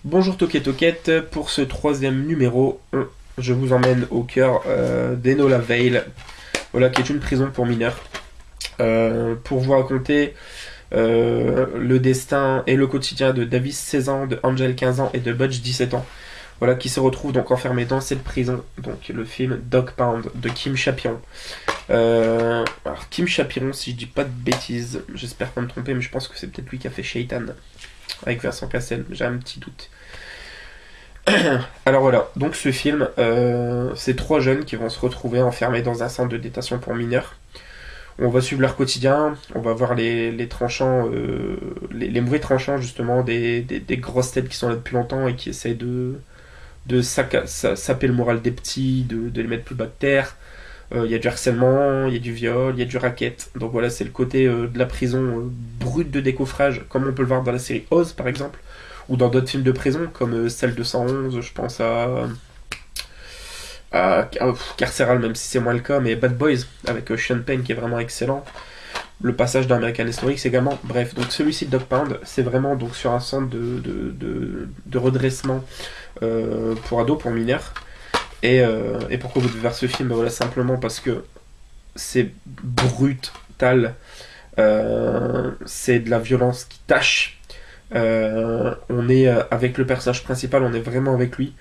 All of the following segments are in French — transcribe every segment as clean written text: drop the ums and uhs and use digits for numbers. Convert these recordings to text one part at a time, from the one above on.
Bonjour Toquette Toquette, pour ce troisième numéro, je vous emmène au cœur d'Enola Vale, voilà, qui est une prison pour mineurs, pour vous raconter le destin et le quotidien de Davis 16 ans, de Angel 15 ans et de Budge 17 ans, voilà, qui se retrouvent donc enfermés dans cette prison, donc le film Dog Pound de Kim Chapiron. Alors Kim Chapiron, si je dis pas de bêtises, j'espère pas me tromper, mais je pense que c'est peut-être lui qui a fait Shaitan, avec Vincent Cassel, j'ai un petit doute. Alors voilà, donc ce film, c'est trois jeunes qui vont se retrouver enfermés dans un centre de détention pour mineurs. On va suivre leur quotidien, on va voir les tranchants, les mauvais tranchants justement, des grosses têtes qui sont là depuis longtemps et qui essayent de saper le moral des petits, de les mettre plus bas de terre. Il y a du harcèlement, il y a du viol, il y a du racket. Donc voilà, c'est le côté de la prison brute de décoffrage, comme on peut le voir dans la série Oz par exemple, ou dans d'autres films de prison, comme celle de 111, je pense à Carcéral, même si c'est moins le cas, mais Bad Boys, avec Sean Penn qui est vraiment excellent. Le passage d'American History également. Bref, donc celui-ci de Dog Pound, c'est vraiment donc sur un centre de redressement pour ados, pour mineurs. Et pourquoi vous devez voir ce film? Voilà, simplement parce que c'est brutal. C'est de la violence qui tâche. On est avec le personnage principal, on est vraiment avec lui.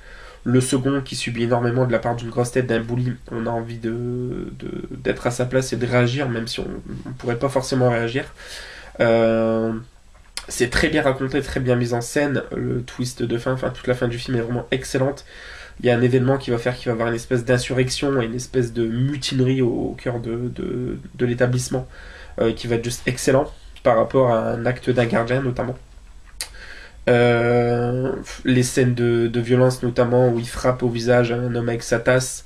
Le second qui subit énormément de la part d'une grosse tête, d'un bully, on a envie d'être à sa place et de réagir, même si on ne pourrait pas forcément réagir. Euh, c'est très bien raconté, très bien mis en scène. Le twist de fin, enfin toute la fin du film est vraiment excellente. Il y a un événement qui va faire qu'il va y avoir une espèce d'insurrection et une espèce de mutinerie au cœur de l'établissement qui va être juste excellent par rapport à un acte d'un gardien notamment. Les scènes de violence notamment où il frappe au visage un homme avec sa tasse,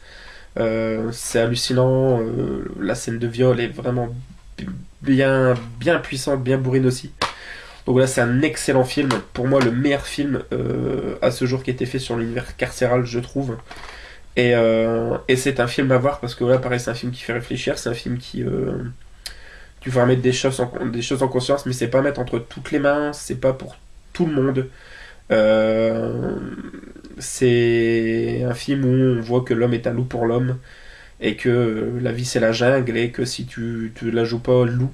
c'est hallucinant. La scène de viol est vraiment bien puissante, bien bourrine aussi. Donc voilà, c'est un excellent film. Pour moi, le meilleur film à ce jour qui a été fait sur l'univers carcéral, je trouve. Et c'est un film à voir parce que voilà, pareil, c'est un film qui fait réfléchir. C'est un film qui va mettre des choses en conscience, mais c'est pas mettre entre toutes les mains. C'est pas pour tout le monde. Euh, c'est un film où on voit que l'homme est un loup pour l'homme et que la vie c'est la jungle et que si tu la joues pas loup,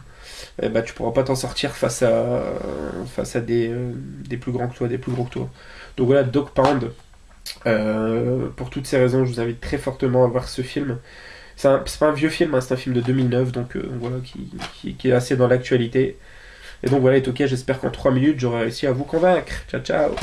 eh ben, tu pourras pas t'en sortir face à des plus grands que toi, des plus gros que toi. Donc voilà, Dog Pound. Pour toutes ces raisons, je vous invite très fortement à voir ce film. C'est pas un vieux film, hein, c'est un film de 2009, donc voilà, qui est assez dans l'actualité. Et donc voilà, et ok, j'espère qu'en 3 minutes, j'aurai réussi à vous convaincre. Ciao, ciao.